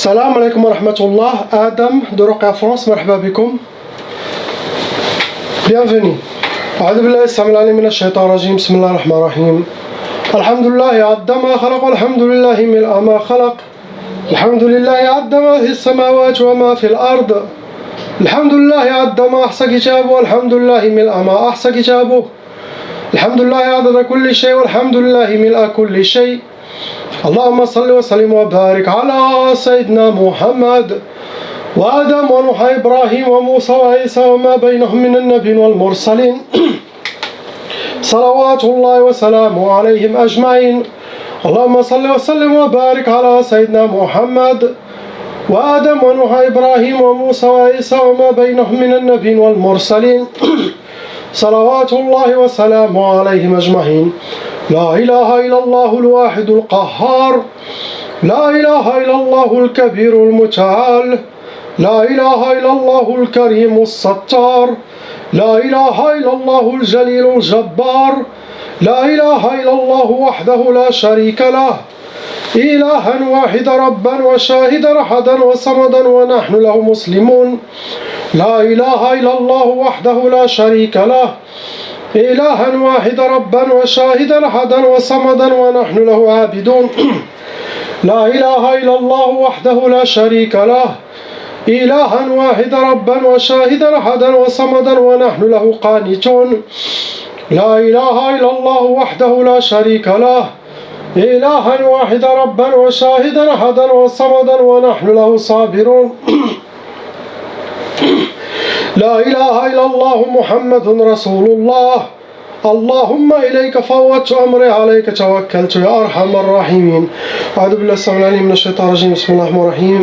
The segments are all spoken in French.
Salam alaikum wa rahmatullah, Adam de Roqa France, marhaba bikum. Bienvenue. أعوذ بالله السميع العليم من الشيطان الرجيم بسم الله الرحمن الرحيم الحمد لله عد ما خلق والحمد لله ملء ما خلق الحمد لله عد ما في السماوات وما في الأرض الحمد لله عد ما أحصى كتابه والحمد لله ملء ما أحصى كتابه الحمد لله عدد كل شيء والحمد لله ملء كل شيء اللهم صل وسلم وبارك على سيدنا محمد وآدم ونوح إبراهيم وموسى وعيسى وما بينهم من النبيين والمرسلين صلوات الله وسلامه عليهم أجمعين اللهم صل وسلم وبارك على سيدنا محمد وآدم ونوح إبراهيم وموسى وعيسى وما بينهم من النبيين والمرسلين صلوات الله وسلامه عليهم أجمعين لا إله إلا الله الواحد القهار لا إله إلا الله الكبير المتعال لا إله إلا الله الكريم الستار لا إله إلا الله الجليل الجبار لا إله إلا الله وحده لا شريك له إلها واحدا ربا وشاهدا أحدا وصمدا ونحن له مسلمون لا إله إلا الله وحده لا شريك له إلها واحدا ربا وشاهدا أحدا وصمدا ونحن له عابدون لا إله إلا الله وحده لا شريك له إلها واحدا ربا وشاهدا أحدا وصمدا ونحن له قانتون لا إله إلا الله وحده لا شريك له إلها واحدا ربا وشاهدا أحدا وصمدا ونحن له صابرون لا إله إلا الله محمد رسول الله اللهم إليك فوضت أمري عليك توكلت يا أرحم الراحمين أعوذ بالله السميع العليم من الشيطان الرجيم بسم الله الرحمن الرحيم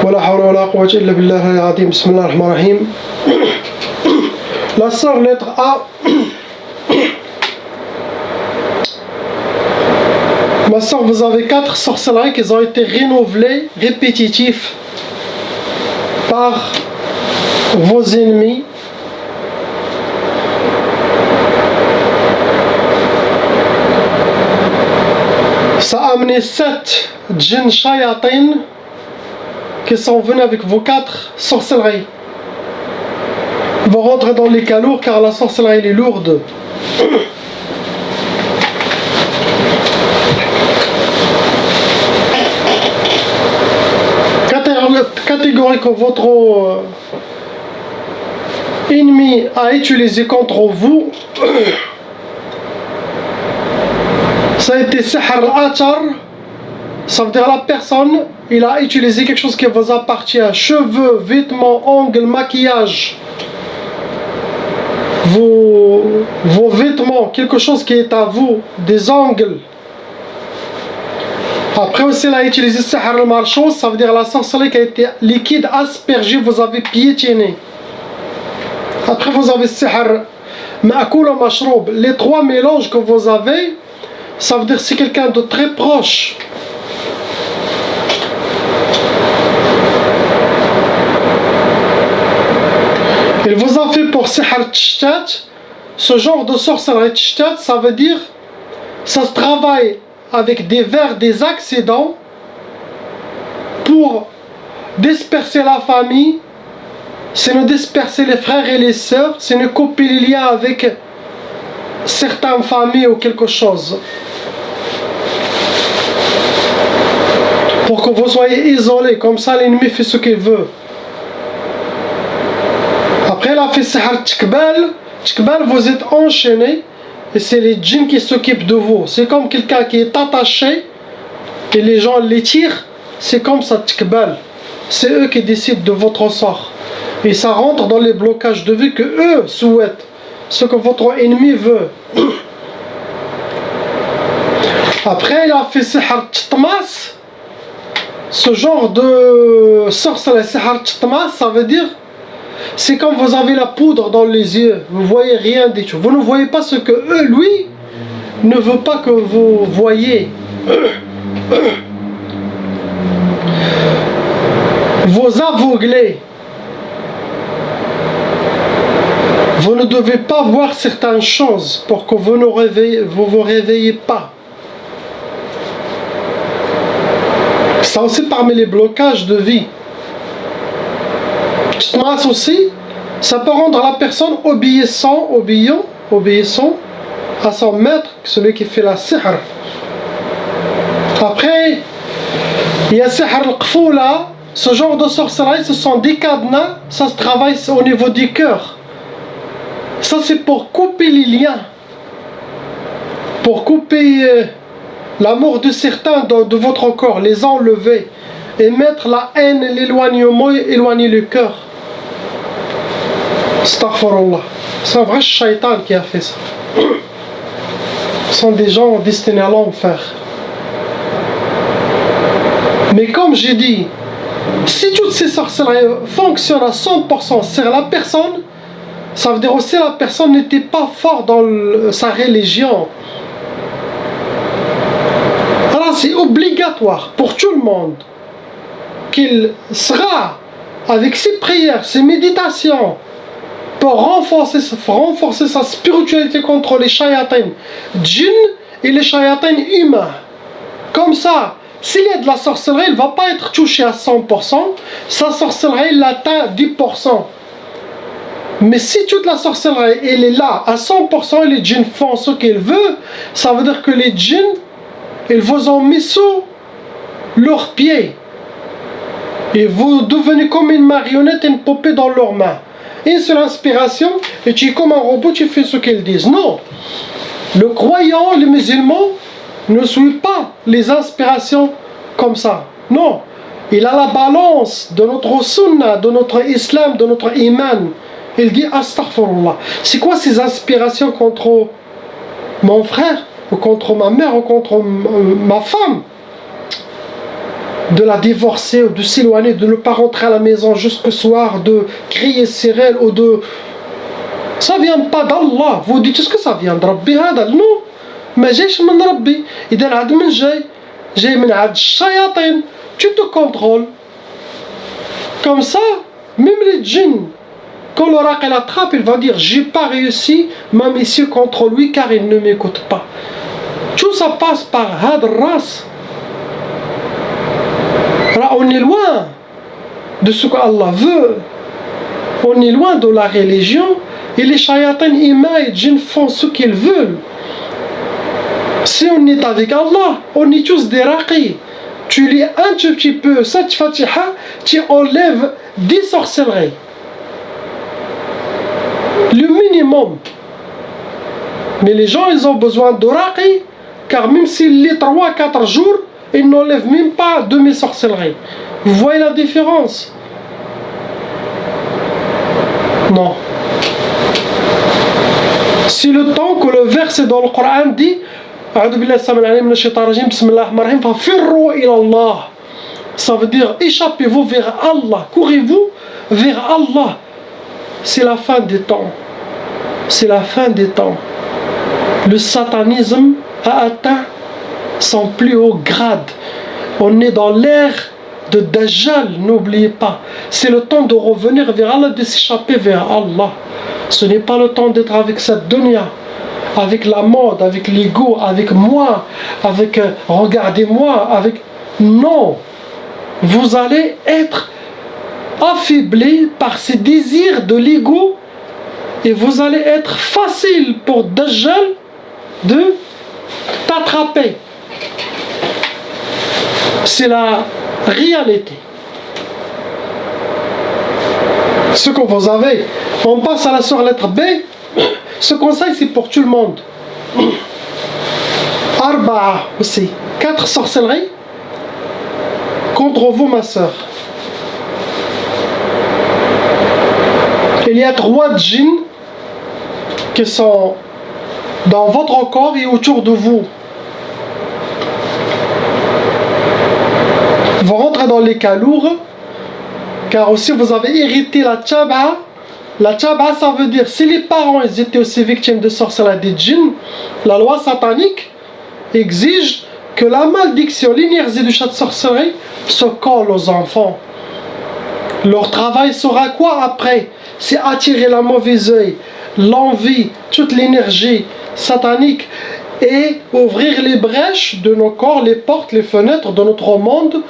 ولا حول ولا قوة إلا بالله العظيم بسم الله الرحمن الرحيم La sœur lettre A. Ma sœur, vous avez 4 sorcelleries qui ont été renouvelées, répétitifs par vos ennemis. Ça a amené 7 djinns shayatin qui sont venus avec vos 4 sorcelleries. Ils vont rentrer dans les cas lourds car la sorcellerie elle est lourde. Catégorie que votre ennemi a utilisé contre vous, ça a été sihr al-atar, ça veut dire la personne, il a utilisé quelque chose qui vous appartient, cheveux, vêtements, ongles, maquillage, vos vêtements, quelque chose qui est à vous, des ongles. Après aussi, il a utilisé sihr al-marshous, ça veut dire la sorcellerie qui a été liquide, aspergée, vous avez piétiné. Après, vous avez sihr ma'koul ou mashroub. Les 3 mélanges que vous avez, ça veut dire que c'est quelqu'un de très proche. Il vous a fait pour sihr tishtat. Ce genre de sorcellerie tishtat, ça veut dire ça se travaille avec des vers, des accidents pour disperser la famille, c'est ne disperser les frères et les sœurs, c'est ne couper les liens avec certaines familles ou quelque chose. Pour que vous soyez isolés, comme ça l'ennemi fait ce qu'il veut. Après, il a fait sihr tikbal. Tikbal, vous êtes enchaînés. Et c'est les djinns qui s'occupent de vous. C'est comme quelqu'un qui est attaché et les gens les tirent. C'est comme ça, tikbal. C'est eux qui décident de votre sort. Et ça rentre dans les blocages de vie que eux souhaitent. Ce que votre ennemi veut. Après, il a fait sihr titmas. Ce genre de sorcellerie, sihr titmas, ça veut dire c'est comme vous avez la poudre dans les yeux, vous ne voyez rien du tout. Vous ne voyez pas ce que eux, lui, ne veut pas que vous voyez. Vous aveuglez. Vous ne devez pas voir certaines choses pour que vous ne vous réveillez pas. Ça aussi parmi les blocages de vie. Kitmas aussi, ça peut rendre la personne obéissant à son maître, celui qui fait la sihr. Après, il y a sihr al-qfoula, ce genre de sorcellerie, ce sont des cadenas, ça se travaille au niveau du cœur. Ça c'est pour couper les liens, pour couper l'amour de certains de votre corps, les enlever et mettre la haine, l'éloignement, éloigner le cœur. Astaghfirullah. C'est un vrai shaitan qui a fait ça. Ce sont des gens destinés à l'enfer. Mais comme j'ai dit, si toutes ces sorcelleries fonctionnent à 100% sur la personne, ça veut dire aussi que la personne n'était pas forte dans sa religion. Alors c'est obligatoire pour tout le monde qu'il sera avec ses prières, ses méditations, pour renforcer sa spiritualité contre les shayatins djinn et les shayatins humains. Comme ça, s'il y a de la sorcellerie, il ne va pas être touché à 100%, sa sorcellerie, il atteint 10%. Mais si toute la sorcellerie, elle est là à 100% et les djinns font ce qu'ils veulent, ça veut dire que les djinns, ils vous ont mis sous leurs pieds. Et vous devenez comme une marionnette, une poupée dans leurs mains. Une seule inspiration, et tu es comme un robot, tu fais ce qu'ils disent. Non. Le croyant, les musulmans, ne suit pas les inspirations comme ça. Non. Il a la balance de notre sunnah, de notre islam, de notre iman. Il dit astaghfirullah. C'est quoi ces inspirations contre mon frère, ou contre ma mère, ou contre ma femme? De la divorcer, ou de s'éloigner, de ne pas rentrer à la maison jusqu'au soir, de crier sur elle, ou de... Ça vient pas d'Allah. Vous dites, est-ce que ça vient de Rabbi hada? Non. ما جايش من ربي. إذا عاد من جاي من عند الشياطين. Tu te contrôles. Comme ça, même les djinns, quand l'oracle l'attrape, il va dire, j'ai pas réussi ma mission contre lui car il ne m'écoute pas. Tout ça passe par had ras. Alors on est loin de ce qu'Allah veut. On est loin de la religion. Et les shayatins humains et djinns font ce qu'ils veulent. Si on est avec Allah, on est tous des raqis. Tu lis un tout petit peu cette fatiha, tu enlèves 10 sorcelleries. Le minimum. Mais les gens, ils ont besoin de raqi, car même s'ils lisent 3-4 jours, ils n'enlèvent même pas 2000 sorcelleries. Vous voyez la différence? Non. C'est le temps que le verset dans le Coran dit ça veut dire échappez-vous vers Allah, courez-vous vers Allah. C'est la fin des temps. C'est la fin des temps. Le satanisme a atteint son plus haut grade. On est dans l'ère de Dajjal, n'oubliez pas. C'est le temps de revenir vers Allah, de s'échapper vers Allah. Ce n'est pas le temps d'être avec cette dunya, avec la mode, avec l'ego, avec moi, avec regardez-moi, avec... Non. Vous allez être affaibli par ces désirs de l'ego et vous allez être facile pour Dajjal de t'attraper. C'est la réalité. Ce que vous avez. On passe à la sur lettre B. Ce conseil c'est pour tout le monde. Arba'a aussi. 4 sorcelleries contre vous ma soeur. Il y a 3 djinns qui sont dans votre corps et autour de vous. Vous rentrez dans les cas lourds, car aussi vous avez hérité la tchab'a. La tchab'a, ça veut dire, si les parents ils étaient aussi victimes de sorcellerie des djinns, la loi satanique exige que la malédiction, l'énergie de cette sorcellerie se colle aux enfants. Leur travail sera quoi après? C'est attirer la mauvaise œil, l'envie, toute l'énergie satanique et ouvrir les brèches de nos corps, les portes, les fenêtres de notre monde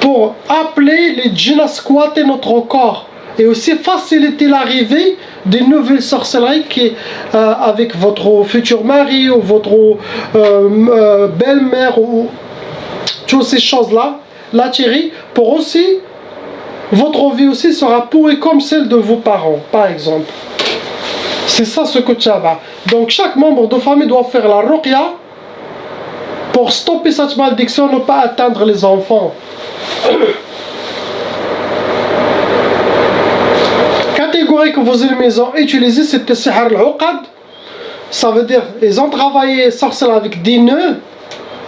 pour appeler les djinns à squatter notre corps et aussi faciliter l'arrivée des nouvelles sorcelleries qui, avec votre futur mari ou votre belle-mère ou toutes ces choses-là, l'attirer pour aussi, votre vie aussi sera pourrie comme celle de vos parents, par exemple. C'est ça ce que tu as. Donc chaque membre de famille doit faire la ruqya pour stopper cette malédiction, ne pas atteindre les enfants. Catégorie que vos ennemis ont utilisée, c'était sihr al-uqad. Ça veut dire ils ont travaillé sorcellerie avec des nœuds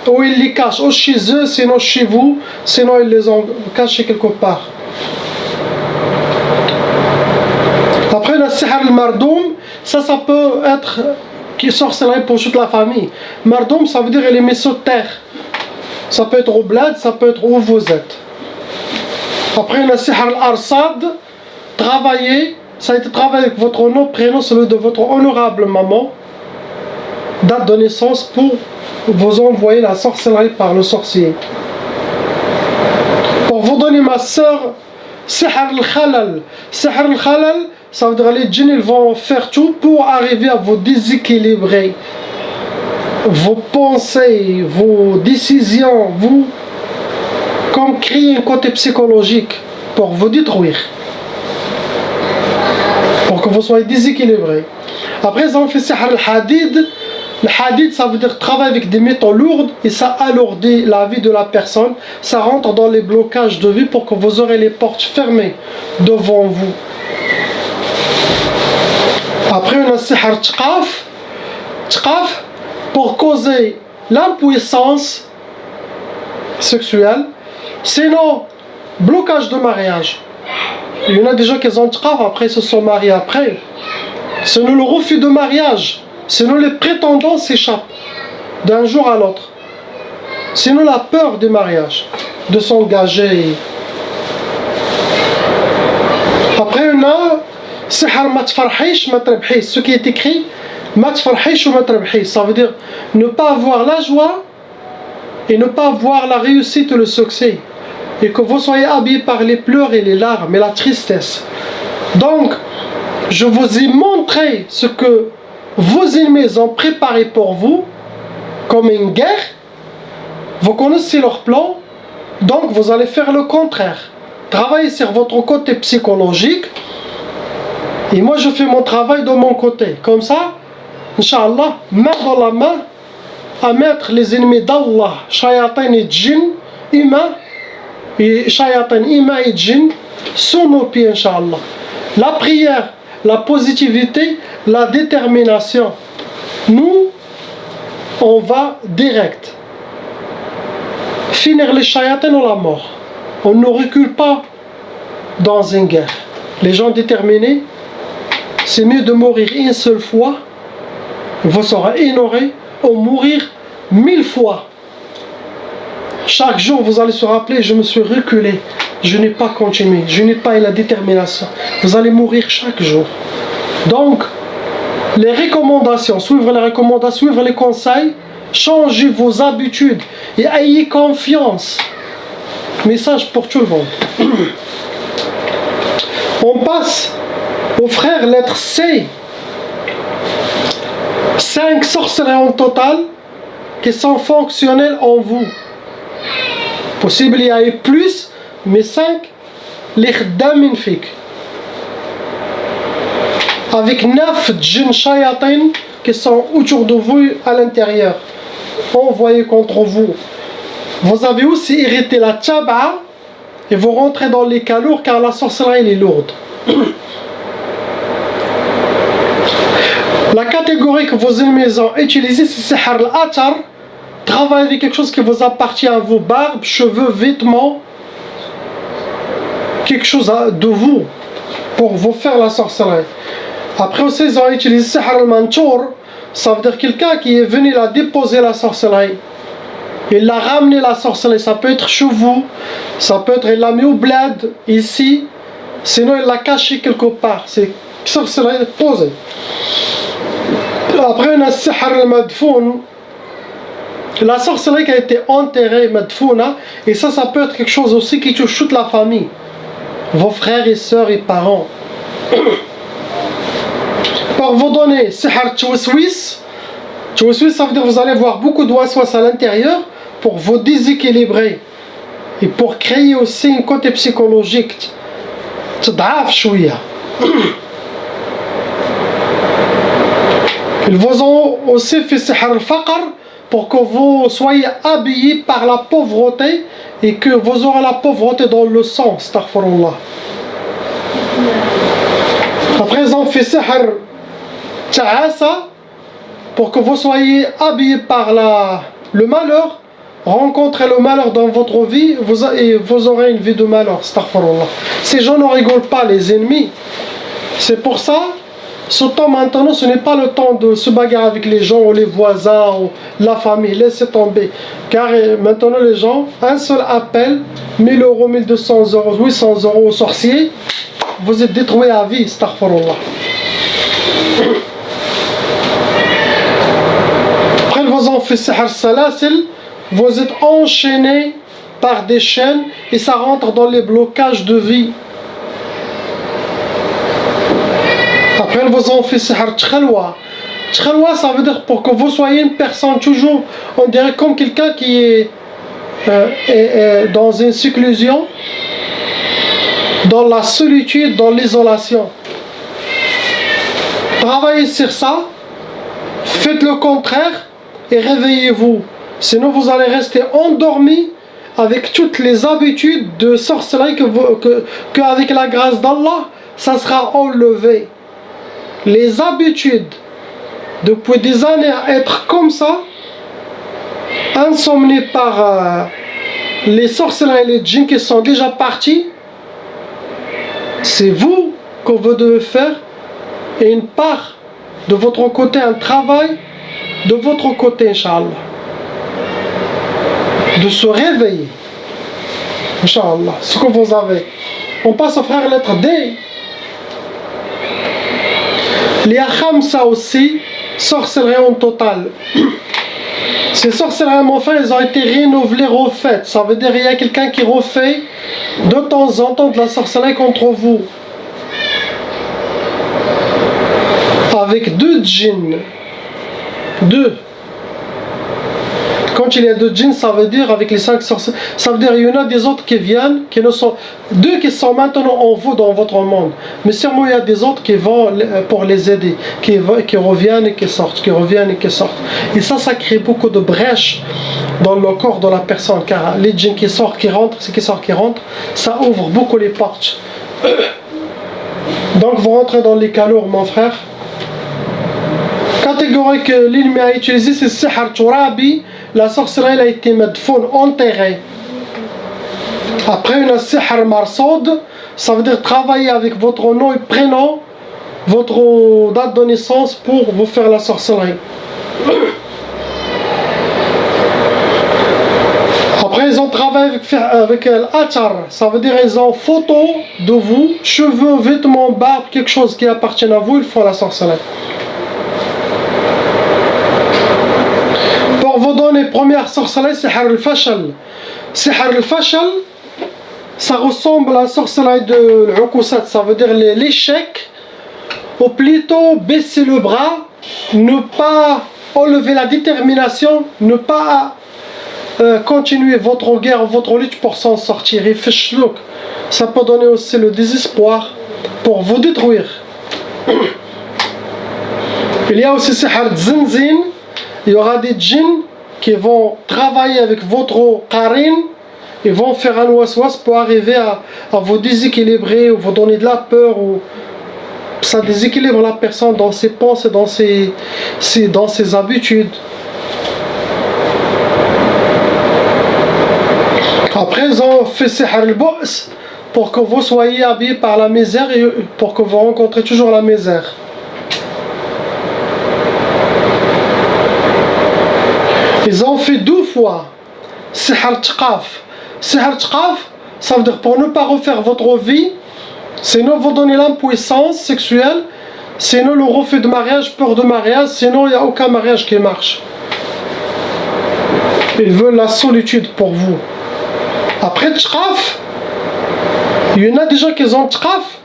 où ils les cachent, ou chez eux, sinon chez vous, sinon ils les ont cachés quelque part. Après le sihr al-mardoum, ça peut être qui sorcellerie pour toute la famille. Mardoum, ça veut dire il est mis sur terre. Ça peut être au bled, ça peut être où vous êtes. Après le sihr al-arsad, travailler, ça a été travaillé avec votre nom, prénom, celui de votre honorable maman, date de naissance pour vous envoyer la sorcellerie par le sorcier. Pour vous donner ma soeur, sihr al-khalal. Sihr al-khalal, ça veut dire les djinns ils vont faire tout pour arriver à vous déséquilibrer. Vos pensées, vos décisions, vous comme créer un côté psychologique pour vous détruire. Pour que vous soyez déséquilibrés. Après, ils ont fait sihr al-hadid. Le hadid, ça veut dire travailler avec des métaux lourds et ça alourdit la vie de la personne. Ça rentre dans les blocages de vie pour que vous aurez les portes fermées devant vous. Après, on a sihr tqaf. Tqaf, pour causer l'impuissance sexuelle. Sinon, blocage de mariage. Il y en a des gens qui ont tqaf, après ils se sont mariés après. Sinon, le refus de mariage. Sinon, les prétendants s'échappent d'un jour à l'autre. Sinon, la peur du mariage, de s'engager. Après, on a sihr ma tfarhish ma trebhish. Ce qui est écrit, ma tfarhish ou ma trebhish. Ça veut dire ne pas avoir la joie et ne pas voir la réussite et le succès. Et que vous soyez habillés par les pleurs et les larmes et la tristesse. Donc, je vous ai montré ce que vos ennemis ont préparé pour vous comme une guerre. Vous connaissez leur plan, donc vous allez faire le contraire. Travaillez sur votre côté psychologique et moi je fais mon travail de mon côté. Comme ça, Inch'Allah, main dans la main, à mettre les ennemis d'Allah, shayatin et djinn, humains, et shayatin, humains et djinn, sous nos pieds, Inch'Allah. La prière, la positivité, la détermination. Nous, on va direct. Finir les shayatins ou la mort. On ne recule pas dans une guerre. Les gens déterminés, c'est mieux de mourir une seule fois, vous serez honoré, ou mourir 1000 fois. Chaque jour, vous allez se rappeler, je me suis reculé, je n'ai pas continué, je n'ai pas eu la détermination. Vous allez mourir chaque jour. Donc, les recommandations, suivre les recommandations, suivre les conseils, changez vos habitudes et ayez confiance. Message pour tout le monde. On passe au frère lettre C. 5 sorcelleries en total qui sont fonctionnelles en vous. Possible il y ait plus, mais 5 l'ikhdam min fik. Avec 9 djinns shayatin qui sont autour de vous à l'intérieur, envoyés contre vous. Vous avez aussi hérité la tchaba et vous rentrez dans les cas lourds car la sorcellerie elle est lourde. La catégorie que vos ennemis ont utilisée, c'est sihr al-atar. Travaillez avec quelque chose qui vous appartient à vous, barbe, cheveux, vêtements, quelque chose de vous pour vous faire la sorcellerie. Après aussi, ils ont utilisé sihr al-mantour. Ça veut dire quelqu'un qui est venu la déposer la sorcellerie. Il l'a ramené la sorcellerie. Ça peut être chez vous, ça peut être il l'a mis au bled, ici. Sinon, il l'a caché quelque part. C'est sorcellerie posée. Après, on a sihr al-madfoun, la sorcellerie qui a été enterrée, madfouna, et ça peut être quelque chose aussi qui touche toute la famille, vos frères et sœurs et parents. Par vos données, sihr twiswis, twiswis, ça veut dire que vous allez voir beaucoup de waswas à l'intérieur pour vous déséquilibrer et pour créer aussi un côté psychologique. تضعف شوية. Ils vous ont aussi fait sihr al-faqr pour que vous soyez habillés par la pauvreté et que vous aurez la pauvreté dans le sang. Astaghfirullah. Après ils ont fait sihr ta'asa pour que vous soyez habillés par le malheur. Rencontrez le malheur dans votre vie, vous aurez une vie de malheur. Astaghfirullah. Ces gens ne rigolent pas, les ennemis. C'est pour ça, ce temps maintenant, ce n'est pas le temps de se bagarrer avec les gens ou les voisins ou la famille. Laissez tomber. Car maintenant, les gens, un seul appel, 1000 euros, 1200 euros, 800 euros au sorcier, vous êtes détruits à vie. Astaghfirullah. Après, ils vous ont fait sihr salasil. Vous êtes enchaînés par des chaînes et ça rentre dans les blocages de vie. Après, ils vous ont fait sihr tchalwa. Tchalwa, ça veut dire pour que vous soyez une personne toujours, on dirait comme quelqu'un qui est dans une seclusion, dans la solitude, dans l'isolation. Travaillez sur ça, faites le contraire et réveillez-vous. Sinon, vous allez rester endormi avec toutes les habitudes de sorcellerie qu'avec la grâce d'Allah, ça sera enlevé. Les habitudes, depuis des années à être comme ça, insomniés par les sorcelleries et les djinns qui sont déjà partis, c'est vous que vous devez faire et une part de votre côté, un travail de votre côté, Inch'Allah. De se réveiller. Inch'Allah, ce que vous avez. On passe au frère lettre D. Les khamsa aussi, sorcellerie en total. Ces sorcelleries, mon frère, elles ont été renouvelées, refaites. Ça veut dire qu'il y a quelqu'un qui refait de temps en temps de la sorcellerie contre vous. Avec 2 djinns. 2. Quand il y a 2 djinns, ça veut dire avec les 5 sorciers, ça veut dire qu'il y en a des autres qui viennent, qui ne sont 2 qui sont maintenant en vous dans votre monde. Mais sûrement il y a des autres qui vont pour les aider, qui reviennent et qui sortent, qui reviennent et qui sortent. Et ça crée beaucoup de brèches dans le corps de la personne, car les djinns qui sortent, qui rentrent, c'est qui sortent, qui rentrent, ça ouvre beaucoup les portes. Donc vous rentrez dans les calours, mon frère. Catégorie que l'ennemi a utilisée, c'est sihr turabi. La sorcellerie a été madfoun, enterrée. Après, on a sihr marsoud, ça veut dire travailler avec votre nom et prénom, votre date de naissance pour vous faire la sorcellerie. Après, ils ont travaillé avec l'atar, ça veut dire ils ont photo de vous, cheveux, vêtements, barbe, quelque chose qui appartient à vous, ils font la sorcellerie. Pour vous donner première sorcellerie, c'est sihr al-fashal. Sihr al-fashal, ça ressemble à la sorcellerie de l'uqusat, ça veut dire l'échec, ou plutôt baisser le bras, ne pas enlever la détermination, ne pas continuer votre guerre, votre lutte pour s'en sortir. Et fashlouk, ça peut donner aussi le désespoir pour vous détruire. Il y a aussi sihr zinzin. Il y aura des djinns qui vont travailler avec votre qarine, ils vont faire un waswas pour arriver à vous déséquilibrer ou vous donner de la peur, ou ça déséquilibre la personne dans ses pensées, dans ses habitudes. Après, ils ont fait sihr al-bu's pour que vous soyez habillés par la misère et pour que vous rencontrez toujours la misère. Ils ont fait 2 fois sihr tqaf. Sihr tqaf, ça veut dire pour ne pas refaire votre vie, sinon vous donner l'impuissance sexuelle, Sinon, le refus de mariage, peur de mariage, sinon il n'y a aucun mariage qui marche. Ils veulent la solitude pour vous. Après tchaf, il y en a des gens qui ont tchaf,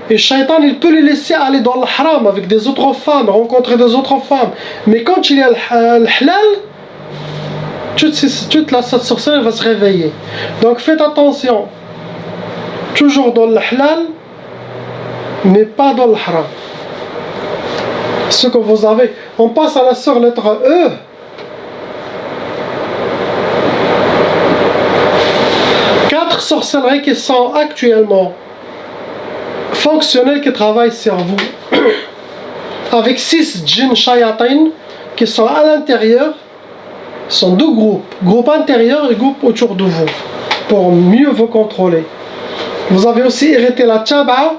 et le shaitan il peut les laisser aller dans le haram avec des autres femmes, rencontrer des autres femmes. Mais quand il y a le halal, toute la sorcellerie va se réveiller. Donc faites attention. Toujours dans le halal, mais pas dans le haram. Ce que vous avez. On passe à la sœur lettre E. Quatre sorcelleries qui sont actuellement fonctionnelles, qui travaillent sur vous. Avec 6 djinns shayatin qui sont à l'intérieur. Ce sont deux groupes. Groupe intérieur et groupe autour de vous. Pour mieux vous contrôler. Vous avez aussi hérité la tchaba.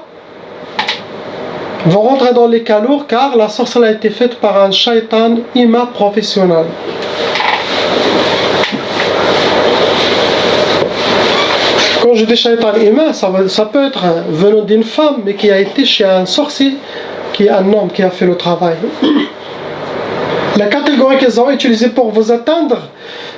Vous rentrez dans les cas lourds car la sorcellerie a été faite par un shaitan ima professionnel. Quand je dis shaitan ima, ça peut être venant d'une femme, mais qui a été chez un sorcier, qui est un homme qui a fait le travail. La catégorie qu'ils ont utilisée pour vous atteindre,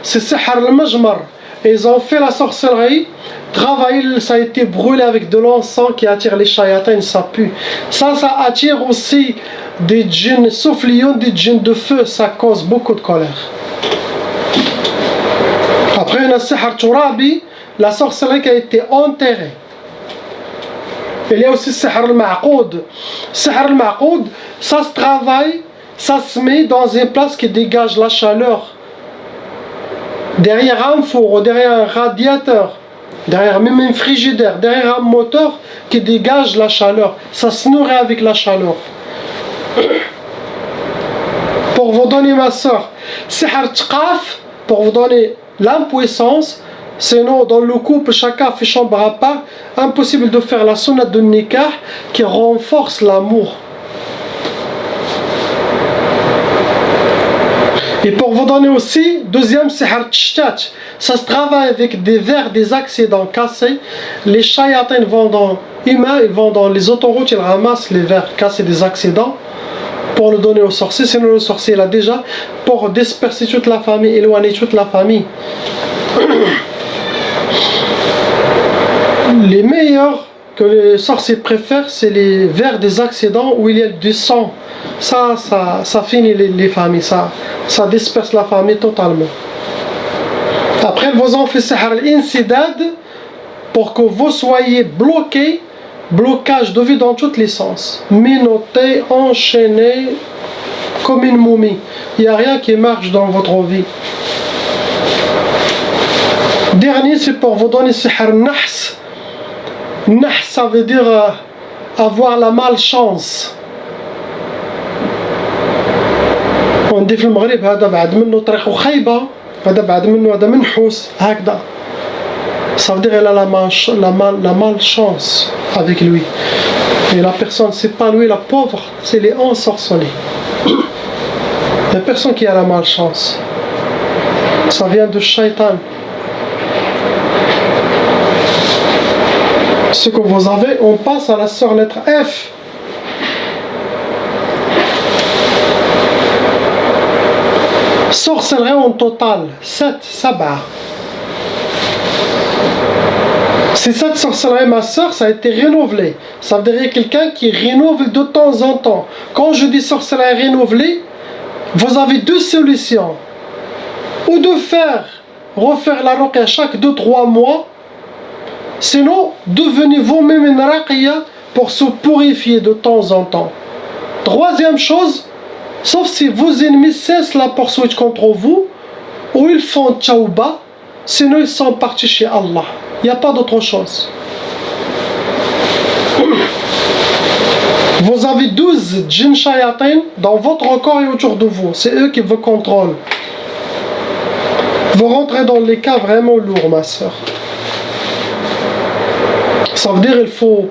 c'est Sihr al-Majmar. Ils ont fait la sorcellerie, travail, ça a été brûlé avec de l'encens qui attire les shayatins, ça pue. Ça attire aussi des djinns soufflions, des djinns de feu, ça cause beaucoup de colère. Après, il y a Sihr Turabi, la sorcellerie qui a été enterrée. Il y a aussi Sihr al-Ma'qoud. Sihr al-Ma'qoud, ça se travaille, ça se met dans une place qui dégage la chaleur. Derrière un four, derrière un radiateur, derrière même un frigidaire, derrière un moteur qui dégage la chaleur. Ça se nourrit avec la chaleur. Pour vous donner ma soeur, Sihr Tqaf, pour vous donner l'impuissance, sinon dans le couple, chacun fait chambre à part, impossible de faire la sunnah de nikah qui renforce l'amour. Et pour vous donner aussi, deuxième, c'est Sihr. Ça se travaille avec des verres, des accidents cassés. Les shayatins vont dans humains, ils vont dans les autoroutes, ils ramassent les verres cassés des accidents pour le donner au sorcier. Sinon, le sorcier l'a déjà pour disperser toute la famille, éloigner toute la famille. Les meilleurs que les sorciers préfèrent, c'est les verres des accidents où il y a du sang. Ça finit les familles, ça disperse la famille totalement. Après, vous en faites Sihr al-Insidad pour que vous soyez bloqués, blocage de vie dans tous les sens. Minoté, enchaîné, comme une momie. Il n'y a rien qui marche dans votre vie. Dernier, c'est pour vous donner Sihr Nahs. Nahs, ça veut dire avoir la malchance. On dit في المغرب هذا بعد منه طريقه خايبه هذا بعد منه هذا منحوس هكذا. Ça veut dire elle a la malchance avec lui. Et la personne, c'est pas lui la pauvre, c'est les ensorcelés. La personne qui a la malchance, ça vient de shaitan. Ce que vous avez, on passe à la sœur lettre F. Sorcellerie en total, 7, Sabah. C'est cette sorcellerie, ma soeur, ça a été renouvelé. Ça veut dire quelqu'un qui renouvelle de temps en temps. Quand je dis sorcellerie renouvelée, vous avez deux solutions. Ou de refaire la ruqya chaque 2-3 mois. Sinon, devenez vous-même une raqiya pour se purifier de temps en temps. Troisième chose, sauf si vos ennemis cessent la poursuite contre vous, ou ils font tchauba, sinon ils sont partis chez Allah. Il n'y a pas d'autre chose. Vous avez 12 djinns shayatin dans votre corps et autour de vous. C'est eux qui vous contrôlent. Vous rentrez dans les cas vraiment lourds, ma soeur. Ça veut dire qu'il faut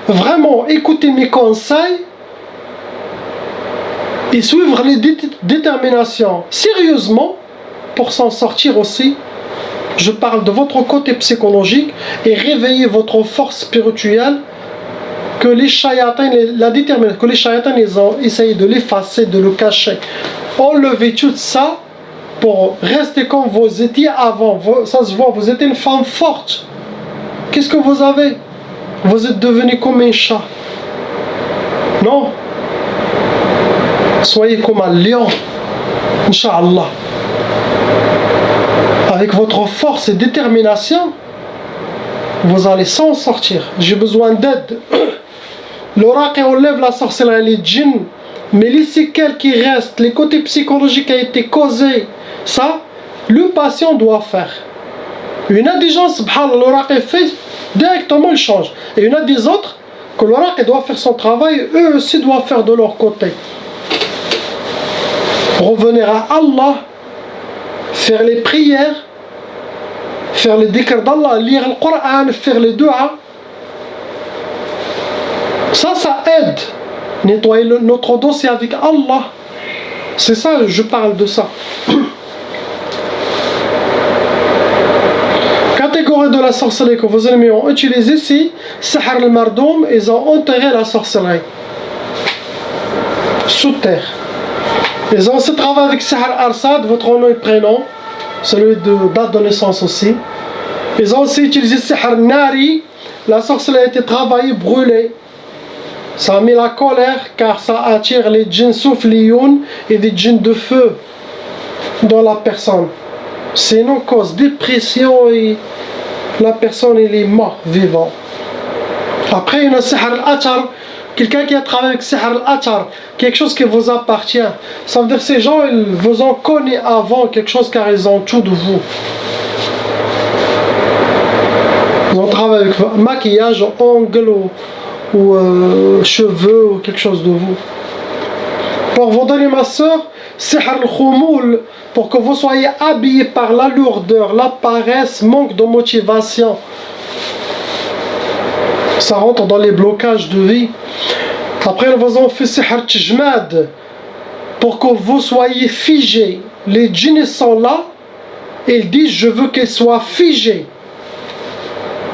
vraiment écouter mes conseils et suivre les déterminations sérieusement pour s'en sortir aussi. Je parle de votre côté psychologique et réveiller votre force spirituelle que les shayatins, la détermination, que les shayatins, ils ont essayé de l'effacer, de le cacher. Enlevez tout ça pour rester comme vous étiez avant. Ça se voit, vous êtes une femme forte. Qu'est-ce que vous avez? Vous êtes devenu comme un chat. Non. Soyez comme un lion. Inch'Allah. Avec votre force et détermination, vous allez s'en sortir. J'ai besoin d'aide. L'oracle enlève la sorcellerie, les djinns, mais les séquelles qui restent, les côtés psychologiques qui ont été causés, ça, le patient doit faire. Il y en a des gens, subhanallah, l'oracle fait, directement il change. Et il y en a des autres, que l'oracle doit faire son travail, eux aussi doivent faire de leur côté. Revenir à Allah, faire les prières, faire les dhikr d'Allah, lire le Coran, faire les du'a. Ça aide. Nettoyer notre dossier avec Allah. C'est ça, je parle de ça. Catégorie de la sorcellerie que vos ennemis ont utilisée ici, Sahar al-Mardoum, ils ont enterré la sorcellerie. Sous terre. Ils ont aussi travaillé avec Sahar Arsad, votre nom et prénom, celui de date de naissance aussi. Ils ont aussi utilisé Sahar Nari, la sorcellerie a été travaillée, brûlée. Ça a mis la colère car ça attire les djinns soufflioun et des djinns de feu dans la personne. Sinon, cause dépression et la personne il est mort vivant. Après, il y a Sahar al-Atar, quelqu'un qui a travaillé avec Sahar al-Atar, quelque chose qui vous appartient. Ça veut dire que ces gens, ils vous ont connu avant quelque chose car ils ont tout de vous. Ils ont travaillé avec maquillage, ongles ou cheveux ou quelque chose de vous. Pour vous donner ma soeur, Sihar al-Khoumoul, pour que vous soyez habillés par la lourdeur, la paresse, manque de motivation. Ça rentre dans les blocages de vie. Après, ils vous ont fait Sihar Tijmad, pour que vous soyez figés. Les djinns sont là, et ils disent je veux qu'ils soient figés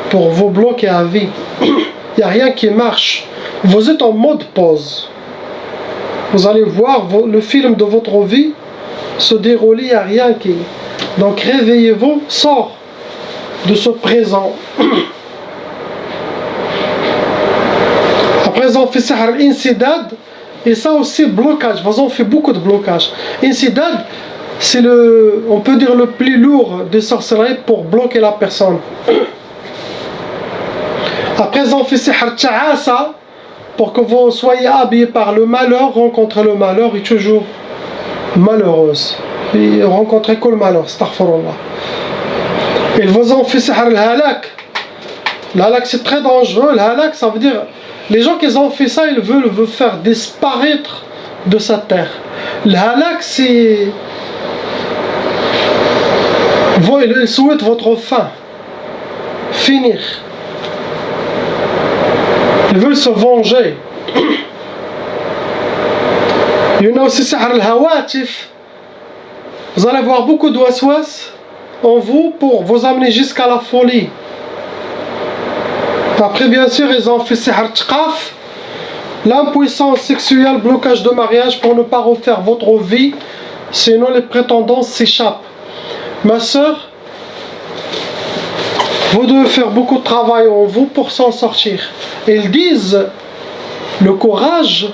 pour vous bloquer à vie. Il n'y a rien qui marche. Vous êtes en mode pause. Vous allez voir le film de votre vie se dérouler, il n'y a rien qui... Donc réveillez-vous, sors de ce présent. Après, ils ont fait Sahar al-Insidad, et ça aussi, blocage. Ils ont fait beaucoup de blocages. Insidad, c'est on peut dire le plus lourd des sorcelleries pour bloquer la personne. Après, ils ont fait Sihar Ta'asa, pour que vous soyez habillés par le malheur, rencontrer le malheur et toujours malheureuse. Et rencontrer que le malheur, astaghfirullah. Ils vous ont fait Sihar al-Halak. L'halak c'est très dangereux. L'halak ça veut dire, les gens qui ont fait ça, ils veulent faire disparaître de sa terre. L'halak c'est... Ils souhaitent votre fin. Finir. Ils veulent se venger. Il y en a aussi Sahar al-Hawatif. Vous allez voir beaucoup de waswas en vous pour vous amener jusqu'à la folie. Après, bien sûr, ils ont fait Sihar Tqaf, l'impuissance sexuelle, blocage de mariage pour ne pas refaire votre vie, sinon les prétendants s'échappent. Ma soeur, vous devez faire beaucoup de travail en vous pour s'en sortir. Ils disent, le courage,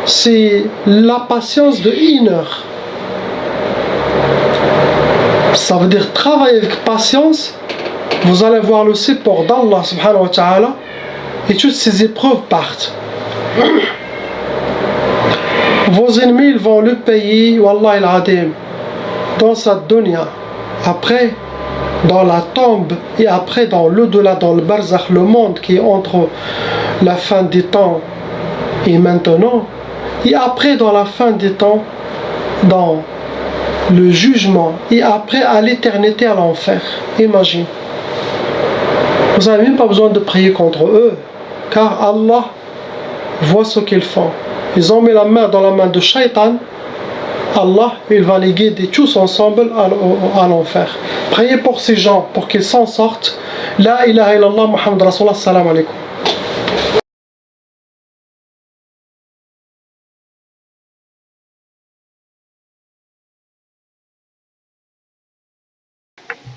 c'est la patience de 1 heure. Ça veut dire travailler avec patience. Vous allez voir le support d'Allah subhanahu wa ta'ala et toutes ces épreuves partent. Vos ennemis ils vont le payer, wallah al-adim, dans sa dunya, après dans la tombe et après dans l'au-delà, dans le barzakh, le monde qui est entre la fin des temps et maintenant, et après dans la fin des temps, dans le jugement, et après à l'éternité, à l'enfer. Imagine. Vous n'avez même pas besoin de prier contre eux, car Allah voit ce qu'ils font. Ils ont mis la main dans la main de Shaitan. Allah, il va les guider tous ensemble à l'enfer. Priez pour ces gens, pour qu'ils s'en sortent. La ilaha illallah Muhammad Rasulullah, salam alaikum.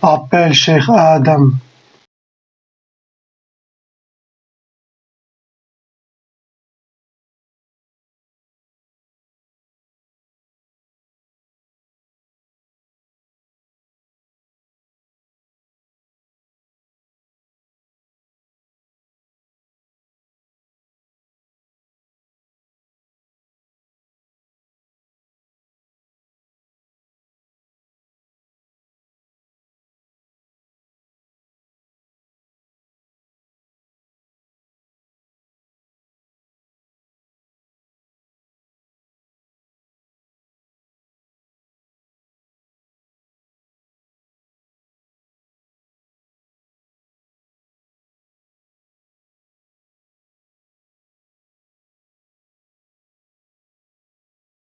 appelle Cheikh Adam.